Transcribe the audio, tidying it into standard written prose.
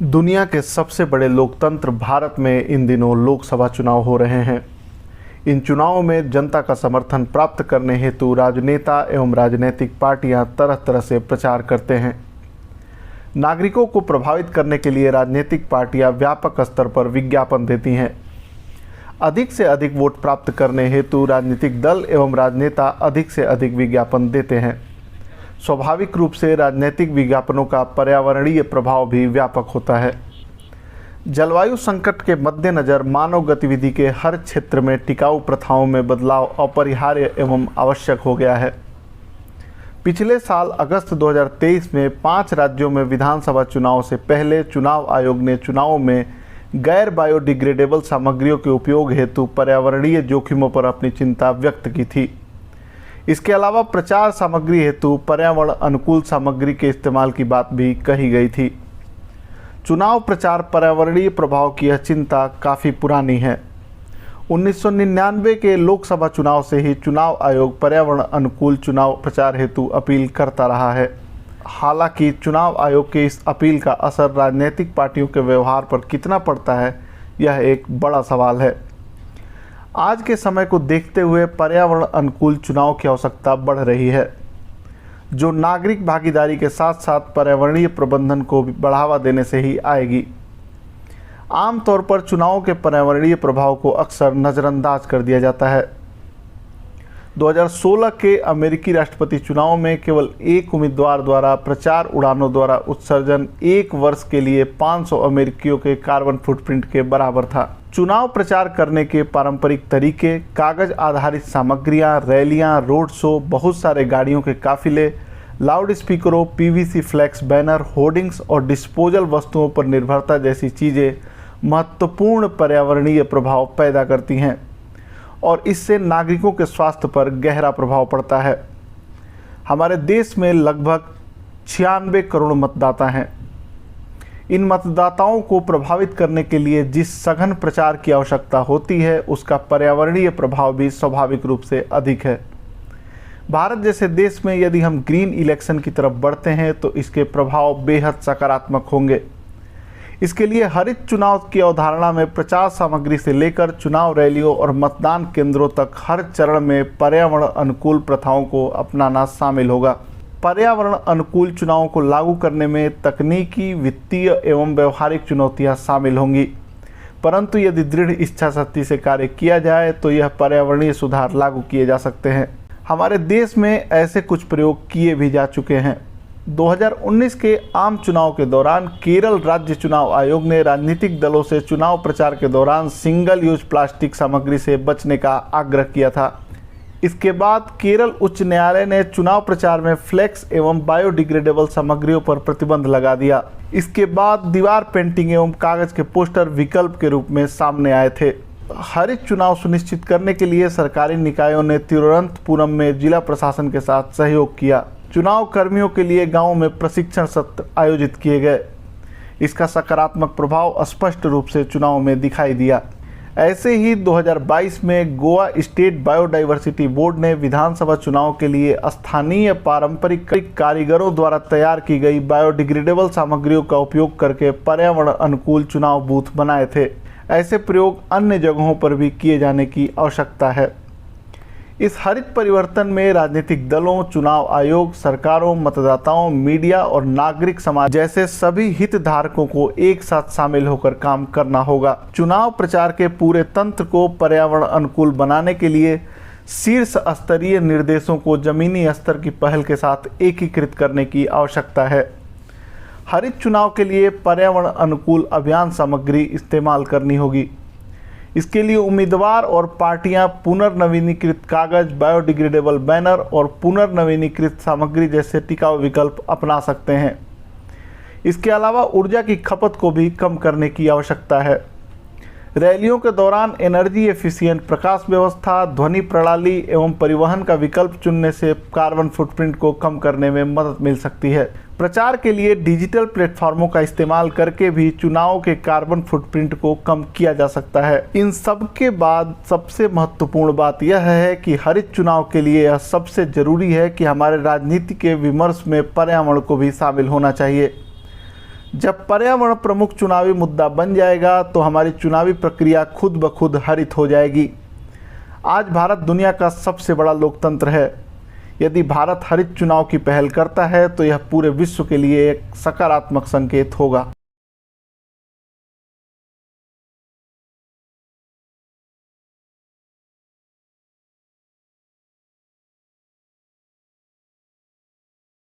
दुनिया के सबसे बड़े लोकतंत्र भारत में इन दिनों लोकसभा चुनाव हो रहे हैं। इन चुनावों में जनता का समर्थन प्राप्त करने हेतु राजनेता एवं राजनीतिक पार्टियां तरह तरह से प्रचार करते हैं। नागरिकों को प्रभावित करने के लिए राजनीतिक पार्टियां व्यापक स्तर पर विज्ञापन देती हैं। अधिक से अधिक वोट प्राप्त करने हेतु राजनीतिक दल एवं राजनेता अधिक से अधिक विज्ञापन देते हैं। स्वाभाविक रूप से राजनीतिक विज्ञापनों का पर्यावरणीय प्रभाव भी व्यापक होता है। जलवायु संकट के मद्देनज़र मानव गतिविधि के हर क्षेत्र में टिकाऊ प्रथाओं में बदलाव अपरिहार्य एवं आवश्यक हो गया है। पिछले साल अगस्त 2023 में 5 राज्यों में विधानसभा चुनाव से पहले चुनाव आयोग ने चुनावों में गैर बायोडिग्रेडेबल सामग्रियों के उपयोग हेतु पर्यावरणीय जोखिमों पर अपनी चिंता व्यक्त की थी। इसके अलावा प्रचार सामग्री हेतु पर्यावरण अनुकूल सामग्री के इस्तेमाल की बात भी कही गई थी। चुनाव प्रचार पर्यावरणीय प्रभाव की यह चिंता काफ़ी पुरानी है। 1999 के लोकसभा चुनाव से ही चुनाव आयोग पर्यावरण अनुकूल चुनाव प्रचार हेतु अपील करता रहा है। हालांकि चुनाव आयोग के इस अपील का असर राजनीतिक पार्टियों के व्यवहार पर कितना पड़ता है, यह एक बड़ा सवाल है। आज के समय को देखते हुए पर्यावरण अनुकूल चुनाव की आवश्यकता बढ़ रही है, जो नागरिक भागीदारी के साथ साथ पर्यावरणीय प्रबंधन को भी बढ़ावा देने से ही आएगी। आमतौर पर चुनावों के पर्यावरणीय प्रभाव को अक्सर नज़रअंदाज कर दिया जाता है। 2016 के अमेरिकी राष्ट्रपति चुनाव में केवल एक उम्मीदवार द्वारा प्रचार उड़ानों द्वारा उत्सर्जन 1 वर्ष के लिए 500 अमेरिकियों के कार्बन फुटप्रिंट के बराबर था। चुनाव प्रचार करने के पारंपरिक तरीके, कागज आधारित सामग्रियां, रैलियां, रोड शो, बहुत सारे गाड़ियों के काफिले, लाउड स्पीकरों, पीवीसी फ्लैक्स बैनर, होर्डिंग्स और डिस्पोजल वस्तुओं पर निर्भरता जैसी चीज़ें महत्वपूर्ण पर्यावरणीय प्रभाव पैदा करती हैं और इससे नागरिकों के स्वास्थ्य पर गहरा प्रभाव पड़ता है। हमारे देश में लगभग 96 करोड़ मतदाता हैं। इन मतदाताओं को प्रभावित करने के लिए जिस सघन प्रचार की आवश्यकता होती है, उसका पर्यावरणीय प्रभाव भी स्वाभाविक रूप से अधिक है। भारत जैसे देश में यदि हम ग्रीन इलेक्शन की तरफ बढ़ते हैं तो इसके प्रभाव बेहद सकारात्मक होंगे। इसके लिए हरित चुनाव की अवधारणा में प्रचार सामग्री से लेकर चुनाव रैलियों और मतदान केंद्रों तक हर चरण में पर्यावरण अनुकूल प्रथाओं को अपनाना शामिल होगा। पर्यावरण अनुकूल चुनावों को लागू करने में तकनीकी, वित्तीय एवं व्यवहारिक चुनौतियां शामिल होंगी, परंतु यदि दृढ़ इच्छा शक्ति से कार्य किया जाए तो यह पर्यावरणीय सुधार लागू किए जा सकते हैं। हमारे देश में ऐसे कुछ प्रयोग किए भी जा चुके हैं। 2019 के आम चुनाव के दौरान केरल राज्य चुनाव आयोग ने राजनीतिक दलों से चुनाव प्रचार के दौरान सिंगल यूज प्लास्टिक सामग्री से बचने का आग्रह किया था। इसके बाद केरल उच्च न्यायालय ने चुनाव प्रचार में फ्लेक्स एवं बायोडिग्रेडेबल सामग्रियों पर प्रतिबंध लगा दिया। इसके बाद दीवार पेंटिंग एवं कागज के पोस्टर विकल्प के रूप में सामने आए थे। हरित चुनाव सुनिश्चित करने के लिए सरकारी निकायों ने तिरुवनंतपुरम में जिला प्रशासन के साथ सहयोग किया। चुनाव कर्मियों के लिए गांवों में प्रशिक्षण सत्र आयोजित किए गए। इसका सकारात्मक प्रभाव स्पष्ट रूप से चुनाव में दिखाई दिया। ऐसे ही 2022 में गोवा स्टेट बायोडाइवर्सिटी बोर्ड ने विधानसभा चुनाव के लिए स्थानीय पारंपरिक कारीगरों द्वारा तैयार की गई बायोडिग्रेडेबल सामग्रियों का उपयोग करके पर्यावरण अनुकूल चुनाव बूथ बनाए थे। ऐसे प्रयोग अन्य जगहों पर भी किए जाने की आवश्यकता है। इस हरित परिवर्तन में राजनीतिक दलों, चुनाव आयोग, सरकारों, मतदाताओं, मीडिया और नागरिक समाज जैसे सभी हितधारकों को एक साथ शामिल होकर काम करना होगा। चुनाव प्रचार के पूरे तंत्र को पर्यावरण अनुकूल बनाने के लिए शीर्ष स्तरीय निर्देशों को जमीनी स्तर की पहल के साथ एकीकृत करने की आवश्यकता है। हरित चुनाव के लिए पर्यावरण अनुकूल अभियान सामग्री इस्तेमाल करनी होगी। इसके लिए उम्मीदवार और पार्टियां पुनर्नवीनीकृत कागज, बायोडिग्रेडेबल बैनर और पुनर्नवीनीकृत सामग्री जैसे टिकाऊ विकल्प अपना सकते हैं। इसके अलावा ऊर्जा की खपत को भी कम करने की आवश्यकता है। रैलियों के दौरान एनर्जी एफिशिएंट प्रकाश व्यवस्था, ध्वनि प्रणाली एवं परिवहन का विकल्प चुनने से कार्बन फुटप्रिंट को कम करने में मदद मिल सकती है। प्रचार के लिए डिजिटल प्लेटफॉर्मों का इस्तेमाल करके भी चुनाव के कार्बन फुटप्रिंट को कम किया जा सकता है। इन सब के बाद सबसे महत्वपूर्ण बात यह है कि हरित चुनाव के लिए यह सबसे जरूरी है कि हमारे राजनीति के विमर्श में पर्यावरण को भी शामिल होना चाहिए। जब पर्यावरण प्रमुख चुनावी मुद्दा बन जाएगा तो हमारी चुनावी प्रक्रिया खुद ब खुद हरित हो जाएगी। आज भारत दुनिया का सबसे बड़ा लोकतंत्र है। यदि भारत हरित चुनाव की पहल करता है तो यह पूरे विश्व के लिए एक सकारात्मक संकेत होगा।